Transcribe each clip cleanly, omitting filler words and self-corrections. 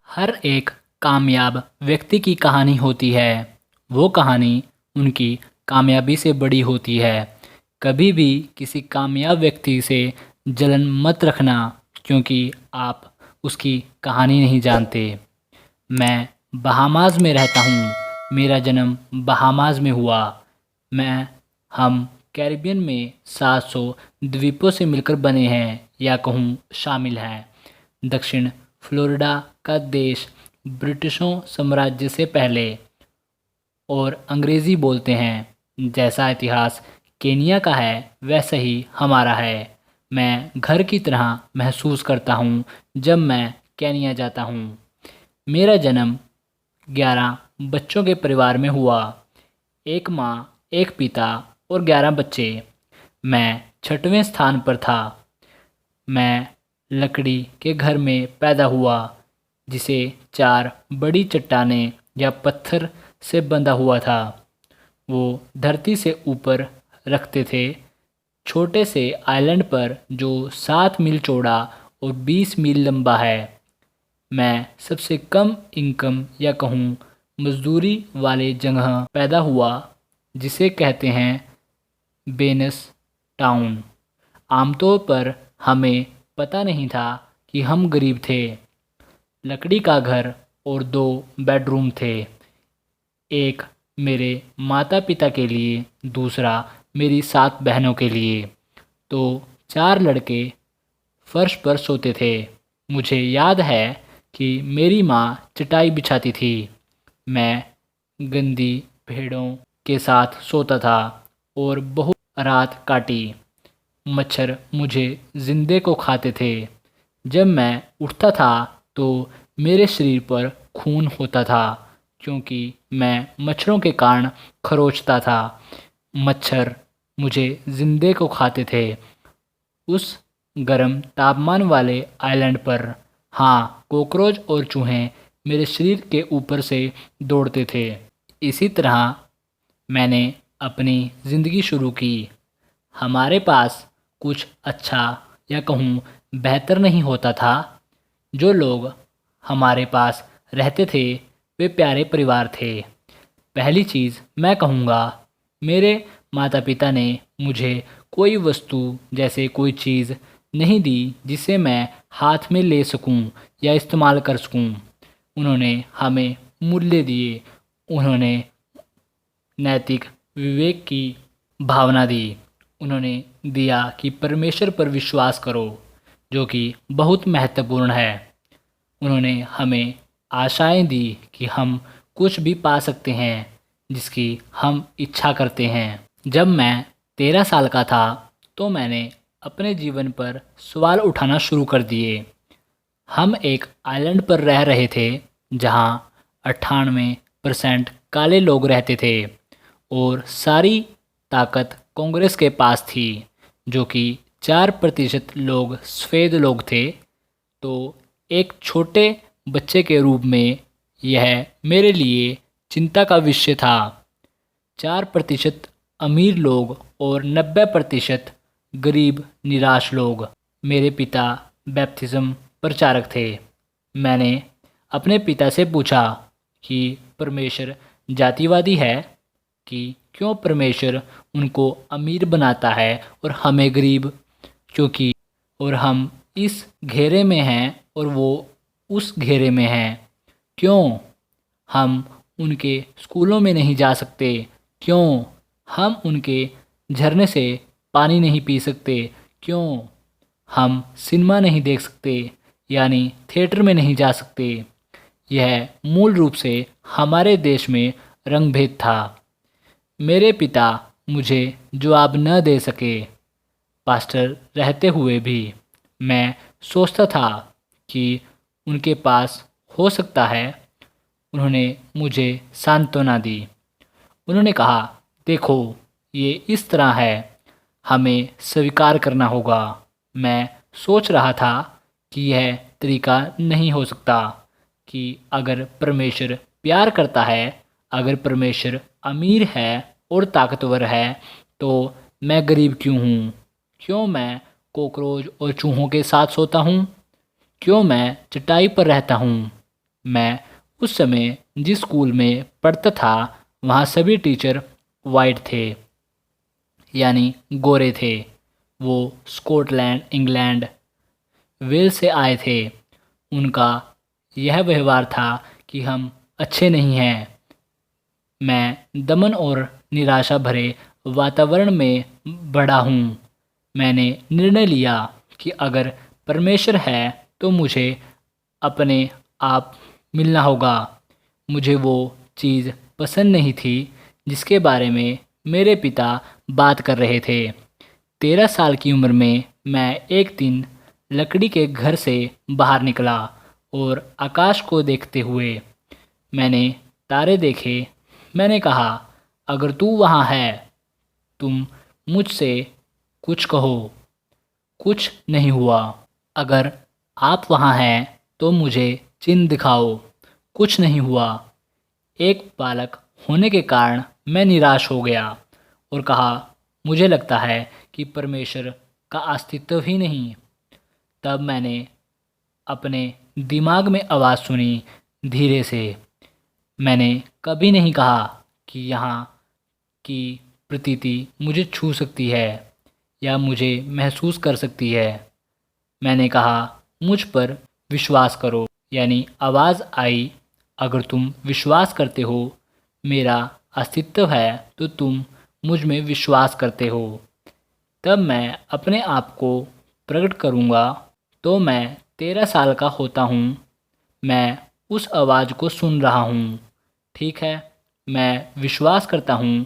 हर एक कामयाब व्यक्ति की कहानी होती है। वो कहानी उनकी कामयाबी से बड़ी होती है। कभी भी किसी कामयाब व्यक्ति से जलन मत रखना, क्योंकि आप उसकी कहानी नहीं जानते। मैं बहामास में रहता हूँ। मेरा जन्म बहामास में हुआ। मैं हम कैरिबियन में 700 द्वीपों से मिलकर बने हैं, या कहूँ शामिल हैं। दक्षिण फ्लोरिडा का देश ब्रिटिशों साम्राज्य से पहले और अंग्रेज़ी बोलते हैं। जैसा इतिहास केनिया का है, वैसा ही हमारा है। मैं घर की तरह महसूस करता हूँ जब मैं केनिया जाता हूँ। मेरा जन्म 11 बच्चों के परिवार में हुआ। एक माँ, एक पिता और 11 बच्चे। मैं 6वें स्थान पर था। मैं लकड़ी के घर में पैदा हुआ, जिसे 4 बड़ी चट्टानें या पत्थर से बंधा हुआ था। वो धरती से ऊपर रखते थे, छोटे से आइलैंड पर जो 7 मील चौड़ा और 20 मील लंबा है। मैं सबसे कम इनकम या कहूँ मजदूरी वाले जगह पैदा हुआ, जिसे कहते हैं बेनस टाउन। आमतौर पर हमें पता नहीं था कि हम गरीब थे। लकड़ी का घर और 2 बेडरूम थे। एक मेरे माता पिता के लिए, दूसरा मेरी 7 बहनों के लिए। तो 4 लड़के फर्श पर सोते थे। मुझे याद है कि मेरी माँ चटाई बिछाती थी। मैं गंदी भेड़ों के साथ सोता था और बहुत रात काटी। मच्छर मुझे जिंदे को खाते थे। जब मैं उठता था तो मेरे शरीर पर खून होता था, क्योंकि मैं मच्छरों के कारण खरोंचता था। मच्छर मुझे जिंदे को खाते थे उस गर्म तापमान वाले आइलैंड पर। हाँ, कॉकरोच और चूहे मेरे शरीर के ऊपर से दौड़ते थे। इसी तरह मैंने अपनी ज़िंदगी शुरू की। हमारे पास कुछ अच्छा या कहूँ बेहतर नहीं होता था। जो लोग हमारे पास रहते थे वे प्यारे परिवार थे। पहली चीज़ मैं कहूँगा, मेरे माता पिता ने मुझे कोई वस्तु जैसे कोई चीज़ नहीं दी जिसे मैं हाथ में ले सकूं या इस्तेमाल कर सकूं। उन्होंने हमें मूल्य दिए। उन्होंने नैतिक विवेक की भावना दी। उन्होंने दिया कि परमेश्वर पर विश्वास करो, जो कि बहुत महत्वपूर्ण है। उन्होंने हमें आशाएं दी कि हम कुछ भी पा सकते हैं जिसकी हम इच्छा करते हैं। जब मैं 13 साल का था तो मैंने अपने जीवन पर सवाल उठाना शुरू कर दिए। हम एक आइलैंड पर रह रहे थे जहां 98% काले लोग रहते थे और सारी ताकत कांग्रेस के पास थी, जो कि 4% लोग सफ़ेद लोग थे। तो एक छोटे बच्चे के रूप में यह मेरे लिए चिंता का विषय था। 4% अमीर लोग और 90% गरीब निराश लोग। मेरे पिता बैप्टिज्म प्रचारक थे। मैंने अपने पिता से पूछा कि परमेश्वर जातिवादी है, कि क्यों परमेश्वर उनको अमीर बनाता है और हमें गरीब, क्योंकि और हम इस घेरे में हैं और वो उस घेरे में हैं। क्यों हम उनके स्कूलों में नहीं जा सकते? क्यों हम उनके झरने से पानी नहीं पी सकते? क्यों हम सिनेमा नहीं देख सकते, यानी थिएटर में नहीं जा सकते? यह मूल रूप से हमारे देश में रंगभेद था। मेरे पिता मुझे जवाब न दे सके। पास्टर रहते हुए भी मैं सोचता था कि उनके पास हो सकता है। उन्होंने मुझे सांत्वना दी। उन्होंने कहा, देखो, ये इस तरह है, हमें स्वीकार करना होगा। मैं सोच रहा था कि यह तरीका नहीं हो सकता, कि अगर परमेश्वर प्यार करता है, अगर परमेश्वर अमीर है और ताकतवर है, तो मैं गरीब क्यों हूँ? क्यों मैं कॉकरोच और चूहों के साथ सोता हूँ? क्यों मैं चटाई पर रहता हूँ? मैं उस समय जिस स्कूल में पढ़ता था वहाँ सभी टीचर वाइट थे, यानी गोरे थे। वो स्कॉटलैंड, इंग्लैंड, वेल्स से आए थे। उनका यह व्यवहार था कि हम अच्छे नहीं हैं। मैं दमन और निराशा भरे वातावरण में बड़ा हूँ। मैंने निर्णय लिया कि अगर परमेश्वर है तो मुझे अपने आप मिलना होगा। मुझे वो चीज़ पसंद नहीं थी जिसके बारे में मेरे पिता बात कर रहे थे। 13 साल की उम्र में मैं एक दिन लकड़ी के घर से बाहर निकला और आकाश को देखते हुए मैंने तारे देखे। मैंने कहा, अगर तू वहाँ है, तुम मुझसे कुछ कहो। कुछ नहीं हुआ। अगर आप वहाँ हैं तो मुझे चिन्ह दिखाओ। कुछ नहीं हुआ। एक बालक होने के कारण मैं निराश हो गया और कहा, मुझे लगता है कि परमेश्वर का अस्तित्व ही नहीं। तब मैंने अपने दिमाग में आवाज़ सुनी, धीरे से। मैंने कभी नहीं कहा कि यहाँ की प्रतीति मुझे छू सकती है या मुझे महसूस कर सकती है। मैंने कहा, मुझ पर विश्वास करो। यानी आवाज़ आई, अगर तुम विश्वास करते हो मेरा अस्तित्व है तो तुम मुझ में विश्वास करते हो। तब मैं अपने आप को प्रकट करूँगा। तो मैं 13 साल का होता हूँ। मैं उस आवाज़ को सुन रहा हूँ। ठीक है, मैं विश्वास करता हूँ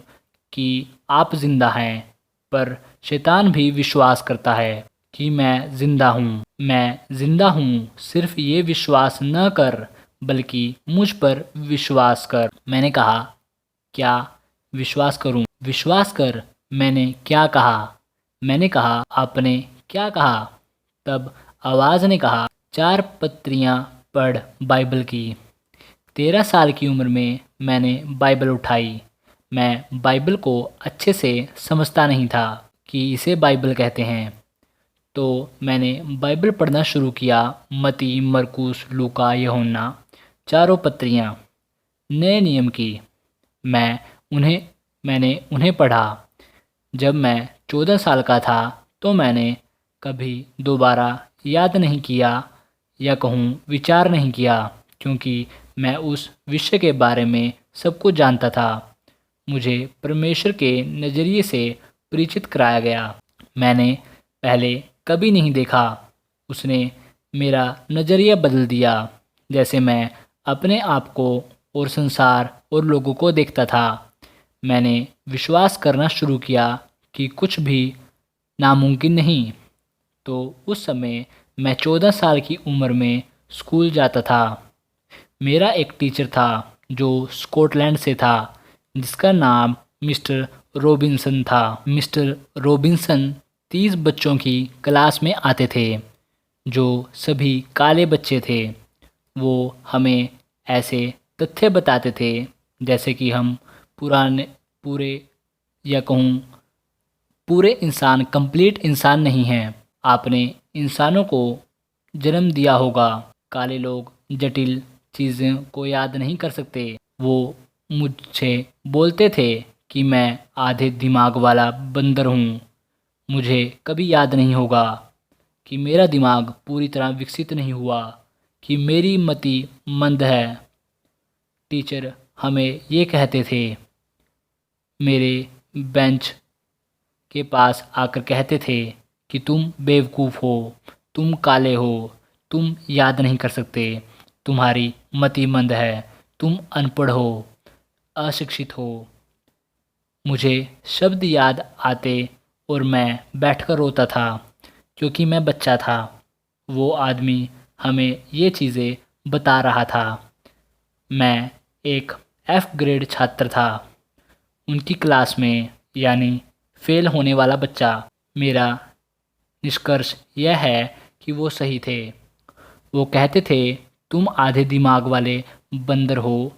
कि आप ज़िंदा हैं, पर शैतान भी विश्वास करता है कि मैं ज़िंदा हूँ। मैं ज़िंदा हूँ, सिर्फ ये विश्वास न कर बल्कि मुझ पर विश्वास कर। मैंने कहा, क्या विश्वास करूँ? विश्वास कर। मैंने क्या कहा? मैंने कहा, आपने क्या कहा? तब आवाज़ ने कहा, 4 पत्रियाँ पढ़ बाइबल की। 13 साल की उम्र में मैंने बाइबल उठाई। मैं बाइबल को अच्छे से समझता नहीं था कि इसे बाइबल कहते हैं। तो मैंने बाइबल पढ़ना शुरू किया। मती, मरकुस, लूका, यूहन्ना, चारों पत्रियाँ नए नियम की। मैं मैंने उन्हें पढ़ा। जब मैं 14 साल का था तो मैंने कभी दोबारा याद नहीं किया या कहूँ विचार नहीं किया, क्योंकि मैं उस विषय के बारे में सब कुछ जानता था। मुझे परमेश्वर के नज़रिए से परिचित कराया गया। मैंने पहले कभी नहीं देखा। उसने मेरा नज़रिया बदल दिया, जैसे मैं अपने आप को और संसार और लोगों को देखता था। मैंने विश्वास करना शुरू किया कि कुछ भी नामुमकिन नहीं। तो उस समय मैं 14 साल की उम्र में स्कूल जाता था। मेरा एक टीचर था जो स्कॉटलैंड से था, जिसका नाम मिस्टर रॉबिन्सन था। मिस्टर रॉबिन्सन 30 बच्चों की क्लास में आते थे, जो सभी काले बच्चे थे। वो हमें ऐसे तथ्य बताते थे जैसे कि हम पूरे या कहूँ पूरे इंसान, कंप्लीट इंसान नहीं हैं। आपने इंसानों को जन्म दिया होगा। काले लोग जटिल चीज़ों को याद नहीं कर सकते। वो मुझसे बोलते थे कि मैं आधे दिमाग वाला बंदर हूँ। मुझे कभी याद नहीं होगा कि मेरा दिमाग पूरी तरह विकसित नहीं हुआ, कि मेरी मति मंद है। टीचर हमें ये कहते थे, मेरे बेंच के पास आकर कहते थे कि तुम बेवकूफ़ हो, तुम काले हो, तुम याद नहीं कर सकते, तुम्हारी मति मंद है, तुम अनपढ़ हो, अशिक्षित हो। मुझे शब्द याद आते और मैं बैठकर रोता था, क्योंकि मैं बच्चा था। वो आदमी हमें ये चीज़ें बता रहा था। मैं एक एफ ग्रेड छात्र था उनकी क्लास में, यानी फेल होने वाला बच्चा। मेरा निष्कर्ष यह है कि वो सही थे। वो कहते थे, तुम आधे दिमाग वाले बंदर हो,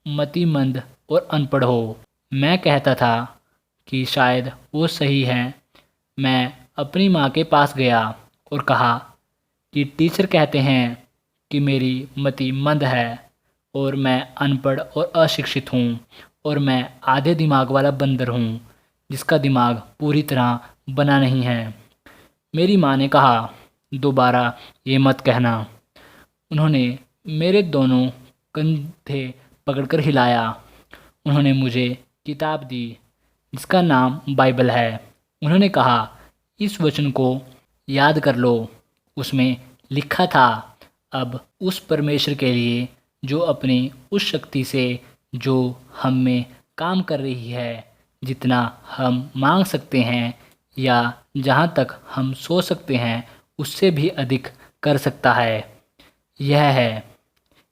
मतिमंद और अनपढ़ हो। मैं कहता था कि शायद वो सही हैं। मैं अपनी माँ के पास गया और कहा कि टीचर कहते हैं कि मेरी मति मंद है और मैं अनपढ़ और अशिक्षित हूँ और मैं आधे दिमाग वाला बंदर हूँ जिसका दिमाग पूरी तरह बना नहीं है। मेरी माँ ने कहा, दोबारा ये मत कहना। उन्होंने मेरे दोनों कंधे पकड़कर हिलाया। उन्होंने मुझे किताब दी जिसका नाम बाइबल है। उन्होंने कहा, इस वचन को याद कर लो। उसमें लिखा था, अब उस परमेश्वर के लिए जो अपनी उस शक्ति से जो हम में काम कर रही है, जितना हम मांग सकते हैं या जहाँ तक हम सोच सकते हैं उससे भी अधिक कर सकता है। यह है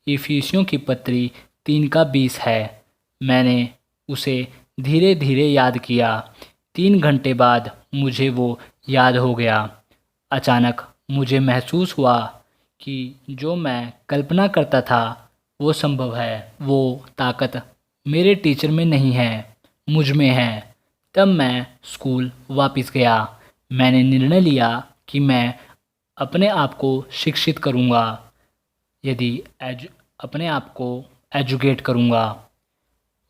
इफिसियों की पत्री 3:20 है। मैंने उसे धीरे धीरे याद किया। 3 घंटे बाद मुझे वो याद हो गया। अचानक मुझे महसूस हुआ कि जो मैं कल्पना करता था वो संभव है। वो ताकत मेरे टीचर में नहीं है, मुझ में है। तब मैं स्कूल वापस गया। मैंने निर्णय लिया कि मैं अपने आप को शिक्षित करूँगा, यदि अपने आप को एजुकेट करूँगा।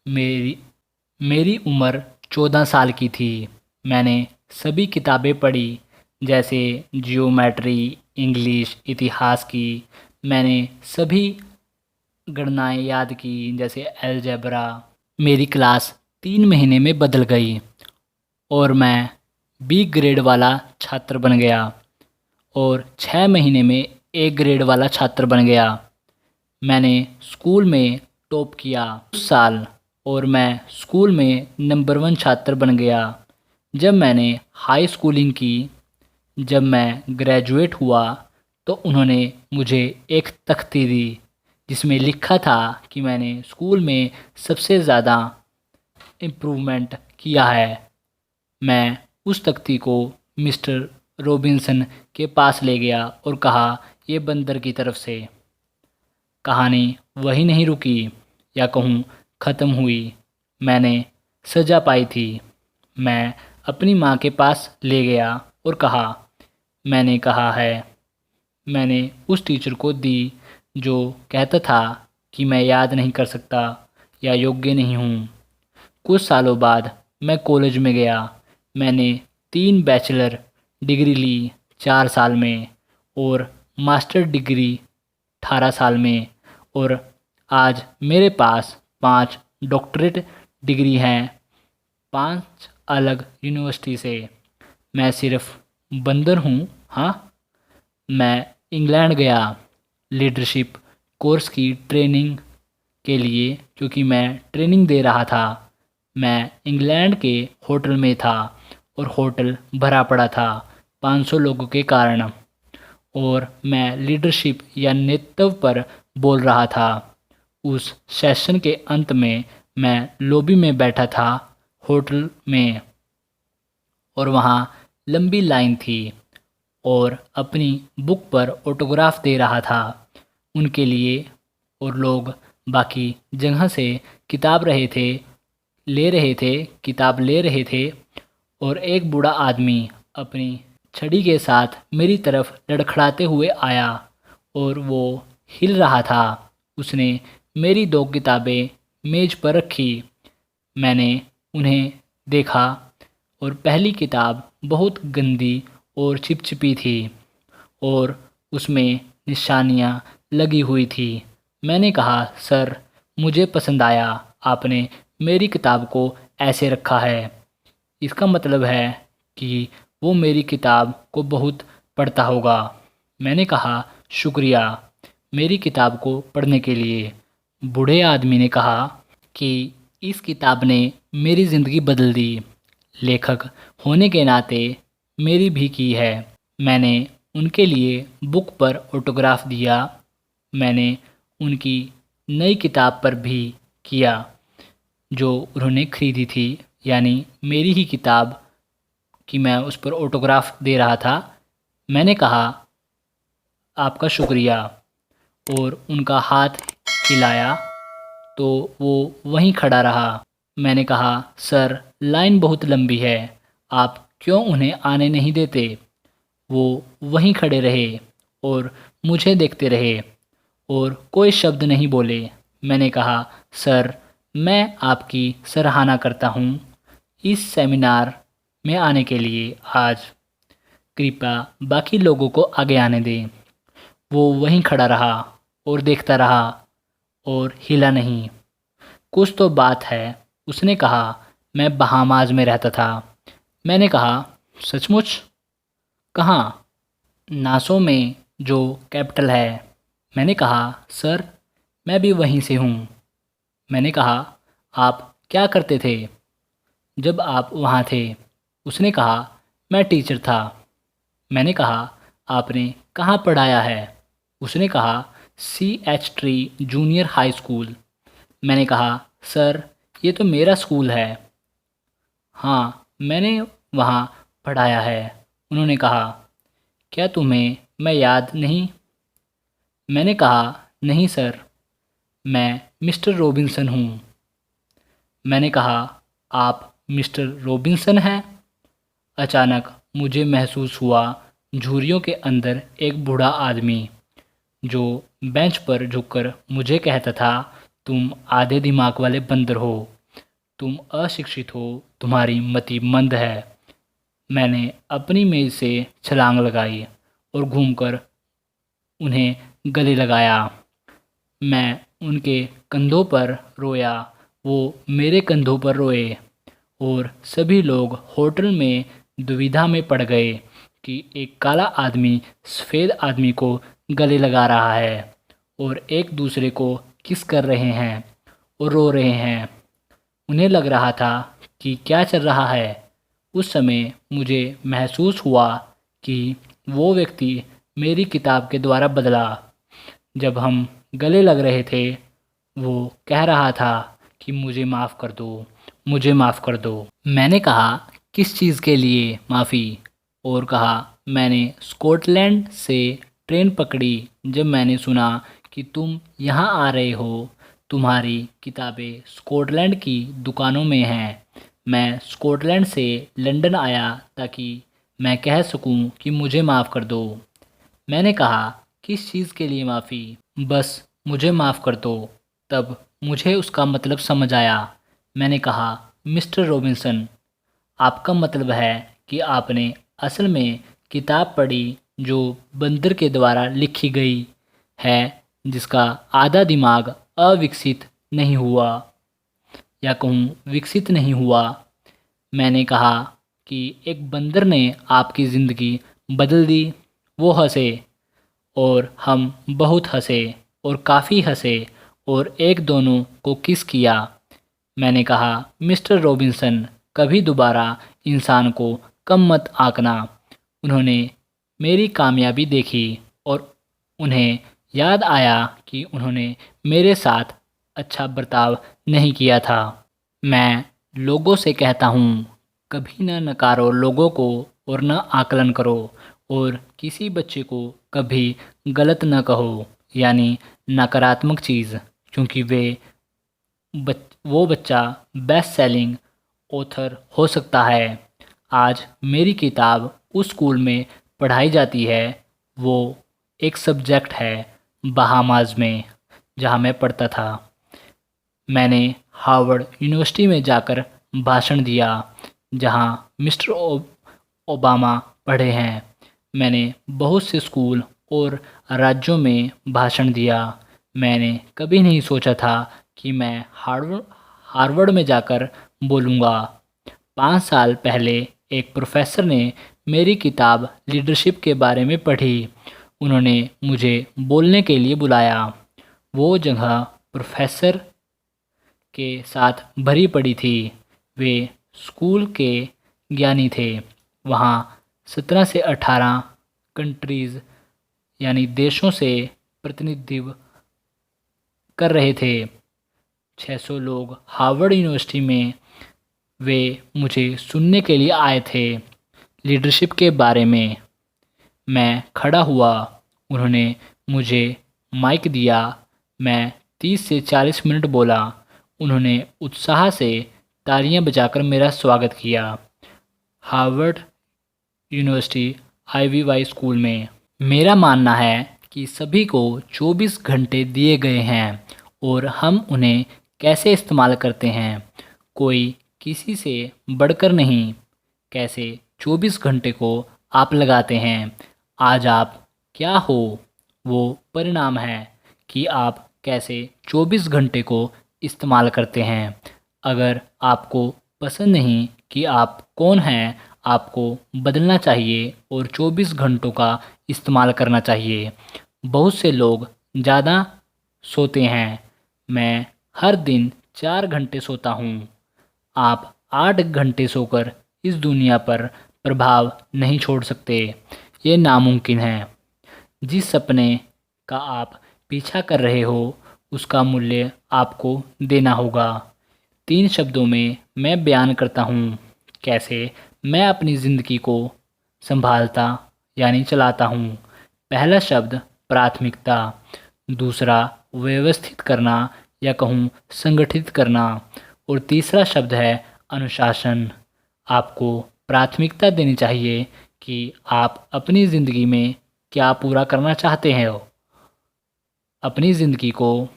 मेरी मेरी उम्र 14 साल की थी। मैंने सभी किताबें पढ़ी, जैसे जियोमेट्री, इंग्लिश, इतिहास की। मैंने सभी गणनाएं याद की, जैसे अलजेब्रा। मेरी क्लास 3 महीने में बदल गई और मैं बी ग्रेड वाला छात्र बन गया और 6 महीने में ए ग्रेड वाला छात्र बन गया। मैंने स्कूल में टॉप किया उस साल और मैं स्कूल में नंबर 1 छात्र बन गया। जब मैंने हाई स्कूलिंग की, जब मैं ग्रेजुएट हुआ, तो उन्होंने मुझे एक तख्ती दी जिसमें लिखा था कि मैंने स्कूल में सबसे ज़्यादा इम्प्रूवमेंट किया है। मैं उस तख्ती को मिस्टर रॉबिन्सन के पास ले गया और कहा, ये बंदर की तरफ से। कहानी वहीं नहीं रुकी, या कहूँ ख़त्म हुई। मैंने सज़ा पाई थी। मैं अपनी माँ के पास ले गया और कहा, मैंने कहा है। मैंने उस टीचर को दी जो कहता था कि मैं याद नहीं कर सकता या योग्य नहीं हूँ। कुछ सालों बाद मैं कॉलेज में गया। मैंने 3 बैचलर डिग्री ली 4 साल में और मास्टर डिग्री 18 साल में, और आज मेरे पास 5 डॉक्टरेट डिग्री हैं 5 अलग यूनिवर्सिटी से। मैं सिर्फ बंदर हूँ। हाँ, मैं इंग्लैंड गया लीडरशिप कोर्स की ट्रेनिंग के लिए, क्योंकि मैं ट्रेनिंग दे रहा था। मैं इंग्लैंड के होटल में था और होटल भरा पड़ा था 500 लोगों के कारण, और मैं लीडरशिप या नेतृत्व पर बोल रहा था। उस सेशन के अंत में मैं लॉबी में बैठा था होटल में, और वहाँ लंबी लाइन थी और अपनी बुक पर ऑटोग्राफ दे रहा था उनके लिए, और लोग बाकी जगह से किताब ले रहे थे और एक बूढ़ा आदमी अपनी छड़ी के साथ मेरी तरफ लड़खड़ाते हुए आया और वो हिल रहा था। उसने मेरी 2 किताबें मेज़ पर रखी। मैंने उन्हें देखा और पहली किताब बहुत गंदी और चिपचिपी थी और उसमें निशानियाँ लगी हुई थी। मैंने कहा, सर, मुझे पसंद आया। आपने मेरी किताब को ऐसे रखा है, इसका मतलब है कि वो मेरी किताब को बहुत पढ़ता होगा। मैंने कहा, शुक्रिया मेरी किताब को पढ़ने के लिए। बूढ़े आदमी ने कहा कि इस किताब ने मेरी ज़िंदगी बदल दी। लेखक होने के नाते मेरी भी की है। मैंने उनके लिए बुक पर ऑटोग्राफ दिया। मैंने उनकी नई किताब पर भी किया जो उन्होंने खरीदी थी, यानी मेरी ही किताब कि मैं उस पर ऑटोग्राफ दे रहा था। मैंने कहा, आपका शुक्रिया, और उनका हाथ हिलाया तो वो वहीं खड़ा रहा। मैंने कहा, सर, लाइन बहुत लंबी है, आप क्यों उन्हें आने नहीं देते? वो वहीं खड़े रहे और मुझे देखते रहे। और कोई शब्द नहीं बोले। मैंने कहा, सर, मैं आपकी सराहना करता हूँ इस सेमिनार में आने के लिए। आज कृपया बाकी लोगों को आगे आने दें। वो वहीं खड़ा रहा और देखता रहा और हिला नहीं। कुछ तो बात है, उसने कहा। मैं बहामास में रहता था। मैंने कहा, सचमुच? कहाँ? नासो में, जो कैपिटल है। मैंने कहा, सर, मैं भी वहीं से हूँ। मैंने कहा, आप क्या करते थे जब आप वहाँ थे? उसने कहा, मैं टीचर था। मैंने कहा, आपने कहाँ पढ़ाया है? उसने कहा, CH tree junior high school. मैंने कहा, सर, ये तो मेरा स्कूल है। हाँ, मैंने वहाँ पढ़ाया है। उन्होंने कहा, क्या तुम्हें मैं याद नहीं? मैंने कहा, नहीं सर, मैं मिस्टर रॉबिन्सन हूँ। मैंने कहा, आप मिस्टर रॉबिन्सन हैं? अचानक मुझे महसूस हुआ झुर्रियों के अंदर एक बूढ़ा आदमी, जो बेंच पर झुककर मुझे कहता था, तुम आधे दिमाग वाले बंदर हो, तुम अशिक्षित हो, तुम्हारी मति मंद है। मैंने अपनी मेज़ से छलांग लगाई और घूमकर उन्हें गले लगाया। मैं उनके कंधों पर रोया, वो मेरे कंधों पर रोए, और सभी लोग होटल में दुविधा में पड़ गए कि एक काला आदमी सफ़ेद आदमी को गले लगा रहा है और एक दूसरे को किस कर रहे हैं और रो रहे हैं। उन्हें लग रहा था कि क्या चल रहा है। उस समय मुझे महसूस हुआ कि वो व्यक्ति मेरी किताब के द्वारा बदला। जब हम गले लग रहे थे, वो कह रहा था कि मुझे माफ़ कर दो, मुझे माफ़ कर दो। मैंने कहा, किस चीज़ के लिए माफ़ी? और कहा, मैंने स्कॉटलैंड से ट्रेन पकड़ी जब मैंने सुना कि तुम यहाँ आ रहे हो। तुम्हारी किताबें स्कॉटलैंड की दुकानों में हैं। मैं स्कॉटलैंड से लंदन आया ताकि मैं कह सकूं कि मुझे माफ़ कर दो। मैंने कहा, किस चीज़ के लिए माफ़ी? बस मुझे माफ़ कर दो। तब मुझे उसका मतलब समझ आया। मैंने कहा, मिस्टर रॉबिन्सन, आपका मतलब है कि आपने असल में किताब पढ़ी जो बंदर के द्वारा लिखी गई है, जिसका आधा दिमाग अविकसित नहीं हुआ, या कहूँ विकसित नहीं हुआ। मैंने कहा कि एक बंदर ने आपकी ज़िंदगी बदल दी। वो हंसे और हम बहुत हंसे और काफ़ी हंसे और एक दोनों को किस किया। मैंने कहा, मिस्टर रॉबिन्सन, कभी दोबारा इंसान को कम मत आंकना। उन्होंने मेरी कामयाबी देखी और उन्हें याद आया कि उन्होंने मेरे साथ अच्छा बर्ताव नहीं किया था। मैं लोगों से कहता हूँ, कभी न नकारो लोगों को और न आकलन करो, और किसी बच्चे को कभी गलत न कहो, यानी नकारात्मक चीज़, क्योंकि वो बच्चा बेस्ट सेलिंग ऑथर हो सकता है। आज मेरी किताब उस स्कूल में पढ़ाई जाती है। वो एक सब्जेक्ट है बहामास में, जहाँ मैं पढ़ता था। मैंने हार्वर्ड यूनिवर्सिटी में जाकर भाषण दिया, जहाँ मिस्टर ओबामा पढ़े हैं। मैंने बहुत से स्कूल और राज्यों में भाषण दिया। मैंने कभी नहीं सोचा था कि मैं हार्वर्ड में जाकर बोलूँगा। 5 साल पहले एक प्रोफेसर ने मेरी किताब लीडरशिप के बारे में पढ़ी। उन्होंने मुझे बोलने के लिए बुलाया। वो जगह प्रोफेसर के साथ भरी पड़ी थी। वे स्कूल के ज्ञानी थे। वहाँ 17 से 18 कंट्रीज़, यानी देशों से प्रतिनिधित्व कर रहे थे। 600 लोग हार्वर्ड यूनिवर्सिटी में। वे मुझे सुनने के लिए आए थे लीडरशिप के बारे में। मैं खड़ा हुआ। उन्होंने मुझे माइक दिया। मैं 30 से 40 मिनट बोला। उन्होंने उत्साह से तालियां बजाकर मेरा स्वागत किया। हार्वर्ड यूनिवर्सिटी IVY स्कूल में। मेरा मानना है कि सभी को 24 घंटे दिए गए हैं और हम उन्हें कैसे इस्तेमाल करते हैं। कोई किसी से बढ़कर नहीं। कैसे 24 घंटे को आप लगाते हैं। आज आप क्या हो, वो परिणाम है कि आप कैसे 24 घंटे को इस्तेमाल करते हैं। अगर आपको पसंद नहीं कि आप कौन हैं, आपको बदलना चाहिए और 24 घंटों का इस्तेमाल करना चाहिए। बहुत से लोग ज़्यादा सोते हैं। मैं हर दिन 4 घंटे सोता हूँ। आप 8 घंटे सोकर इस दुनिया पर प्रभाव नहीं छोड़ सकते। ये नामुमकिन है। जिस सपने का आप पीछा कर रहे हो उसका मूल्य आपको देना होगा। 3 शब्दों में मैं बयान करता हूँ कैसे मैं अपनी ज़िंदगी को संभालता यानी चलाता हूँ। पहला शब्द प्राथमिकता, दूसरा व्यवस्थित करना या कहूँ संगठित करना, और तीसरा शब्द है अनुशासन। आपको प्राथमिकता देनी चाहिए कि आप अपनी ज़िंदगी में क्या पूरा करना चाहते हैं। अपनी ज़िंदगी को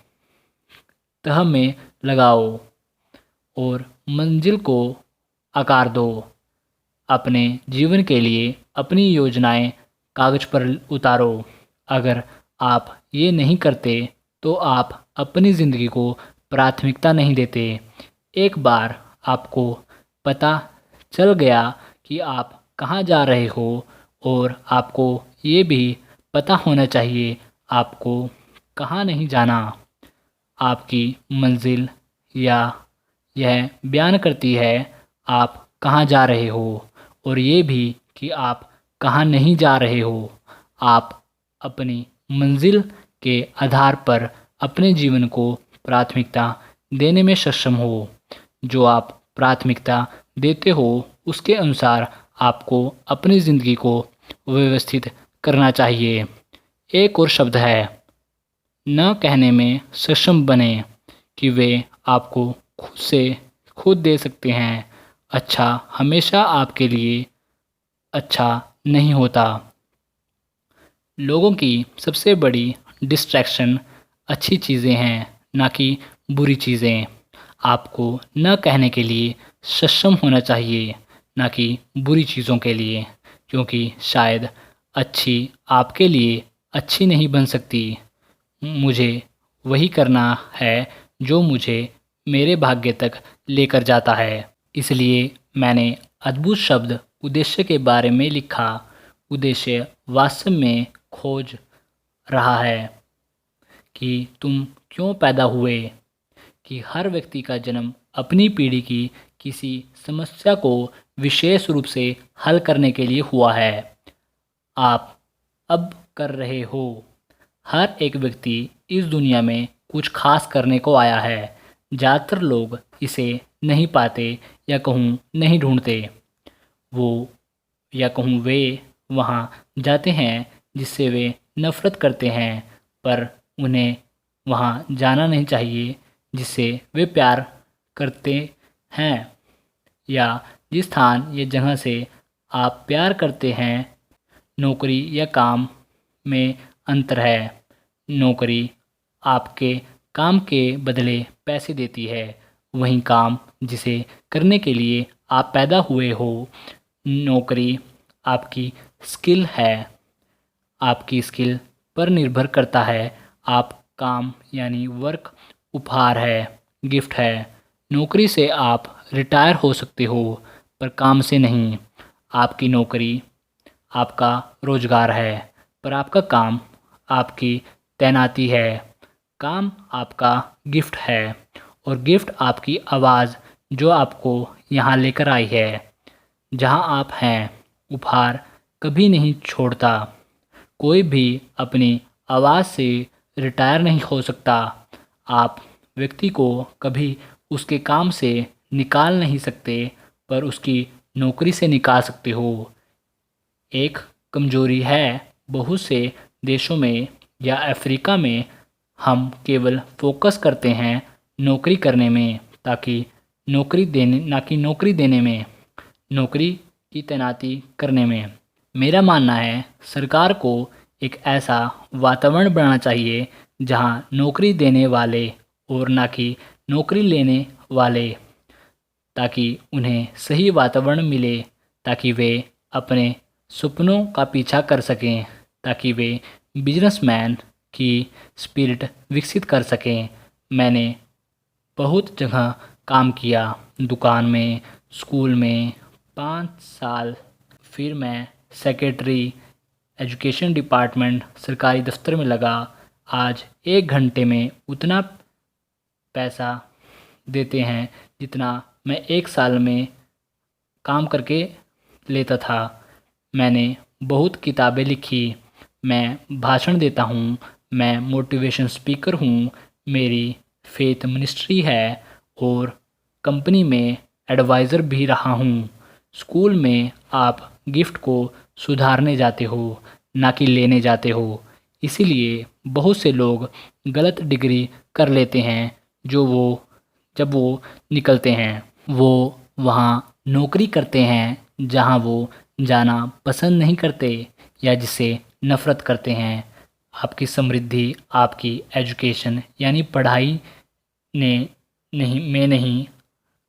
तह में लगाओ और मंजिल को आकार दो। अपने जीवन के लिए अपनी योजनाएं कागज पर उतारो। अगर आप ये नहीं करते तो आप अपनी ज़िंदगी को प्राथमिकता नहीं देते। एक बार आपको पता चल गया कि आप कहाँ जा रहे हो और आपको ये भी पता होना चाहिए आपको कहाँ नहीं जाना। आपकी मंजिल या यह बयान करती है आप कहाँ जा रहे हो और ये भी कि आप कहाँ नहीं जा रहे हो। आप अपनी मंजिल के आधार पर अपने जीवन को प्राथमिकता देने में सक्षम हो। जो आप प्राथमिकता देते हो उसके अनुसार आपको अपनी ज़िंदगी को व्यवस्थित करना चाहिए। एक और शब्द है न कहने में सक्षम बने कि वे आपको खुद से खुद दे सकते हैं। अच्छा हमेशा आपके लिए अच्छा नहीं होता। लोगों की सबसे बड़ी डिस्ट्रैक्शन अच्छी चीज़ें हैं, ना कि बुरी चीज़ें। आपको न कहने के लिए सक्षम होना चाहिए, ना कि बुरी चीज़ों के लिए, क्योंकि शायद अच्छी आपके लिए अच्छी नहीं बन सकती। मुझे वही करना है जो मुझे मेरे भाग्य तक लेकर जाता है। इसलिए मैंने अद्भुत शब्द उद्देश्य के बारे में लिखा। उद्देश्य वास्तव में खोज रहा है कि तुम क्यों पैदा हुए। कि हर व्यक्ति का जन्म अपनी पीढ़ी की किसी समस्या को विशेष रूप से हल करने के लिए हुआ है। आप अब कर रहे हो। हर एक व्यक्ति इस दुनिया में कुछ खास करने को आया है। ज़्यादातर लोग इसे नहीं पाते या कहूँ नहीं ढूंढते। वो या कहूँ वे वहाँ जाते हैं जिससे वे नफ़रत करते हैं, पर उन्हें वहाँ जाना नहीं चाहिए जिससे वे प्यार करते हैं, या जिस स्थान या जगह से आप प्यार करते हैं। नौकरी या काम में अंतर है। नौकरी आपके काम के बदले पैसे देती है, वहीं काम जिसे करने के लिए आप पैदा हुए हो, नौकरी आपकी स्किल है। आपकी स्किल पर निर्भर करता है। आप काम यानी वर्क उपहार है, गिफ्ट है। नौकरी से आप रिटायर हो सकते हो, पर काम से नहीं। आपकी नौकरी आपका रोजगार है, पर आपका काम आपकी तैनाती है। काम आपका गिफ्ट है और गिफ्ट आपकी आवाज़ जो आपको यहाँ लेकर आई है। जहाँ आप हैं, उपहार कभी नहीं छोड़ता। कोई भी अपनी आवाज़ से रिटायर नहीं हो सकता। आप व्यक्ति को कभी उसके काम से निकाल नहीं सकते, पर उसकी नौकरी से निकाल सकते हो। एक कमजोरी है बहुत से देशों में या अफ्रीका में, हम केवल फोकस करते हैं नौकरी करने में, ताकि नौकरी देने ना कि नौकरी देने में, नौकरी की तैनाती करने में। मेरा मानना है सरकार को एक ऐसा वातावरण बनाना चाहिए जहाँ नौकरी देने वाले और ना कि नौकरी लेने वाले, ताकि उन्हें सही वातावरण मिले, ताकि वे अपने सपनों का पीछा कर सकें, ताकि वे बिजनेसमैन की स्पिरिट विकसित कर सकें। मैंने बहुत जगह काम किया, दुकान में, स्कूल में 5 साल। फिर मैं सेक्रेटरी एजुकेशन डिपार्टमेंट सरकारी दफ्तर में लगा। आज 1 घंटे में उतना पैसा देते हैं जितना मैं 1 साल में काम करके लेता था। मैंने बहुत किताबें लिखी, मैं भाषण देता हूँ, मैं मोटिवेशन स्पीकर हूँ, मेरी फेथ मिनिस्ट्री है और कंपनी में एडवाइज़र भी रहा हूँ। स्कूल में आप गिफ्ट को सुधारने जाते हो, ना कि लेने जाते हो। इसीलिए बहुत से लोग गलत डिग्री कर लेते हैं, जब वो निकलते हैं वो वहाँ नौकरी करते हैं जहाँ वो जाना पसंद नहीं करते या जिससे नफ़रत करते हैं। आपकी समृद्धि आपकी एजुकेशन यानी पढ़ाई में नहीं,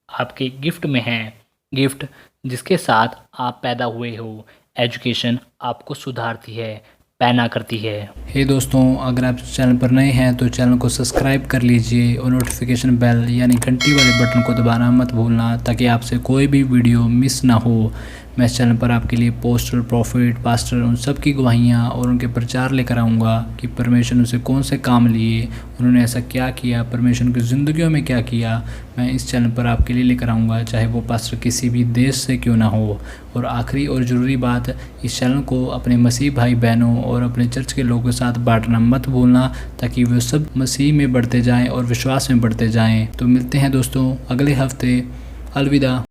आपके गिफ्ट में है। गिफ्ट जिसके साथ आप पैदा हुए हो। एजुकेशन आपको सुधारती है, पैना करती है। हे दोस्तों, अगर आप चैनल पर नए हैं तो चैनल को सब्सक्राइब कर लीजिए और नोटिफिकेशन बेल यानी घंटी वाले बटन को दबाना मत भूलना, ताकि आपसे कोई भी वीडियो मिस ना हो। मैं इस चैनल पर आपके लिए पोस्टर, प्रॉफिट, पास्टर उन सब की गवाहियाँ और उनके प्रचार लेकर आऊँगा कि परमेश्वर उनसे कौन से काम लिए, उन्होंने ऐसा क्या किया, परमेश्वर की ज़िंदगियों में क्या किया। मैं इस चैनल पर आपके लिए लेकर आऊँगा, चाहे वो पास्टर किसी भी देश से क्यों ना हो। और आखिरी और ज़रूरी बात, इस चैनल को अपने मसीह भाई बहनों और अपने चर्च के लोगों के साथ बांटना मत भूलना, ताकि वे सब मसीह में बढ़ते जाएं और विश्वास में बढ़ते जाएं। तो मिलते हैं दोस्तों अगले हफ्ते। अलविदा।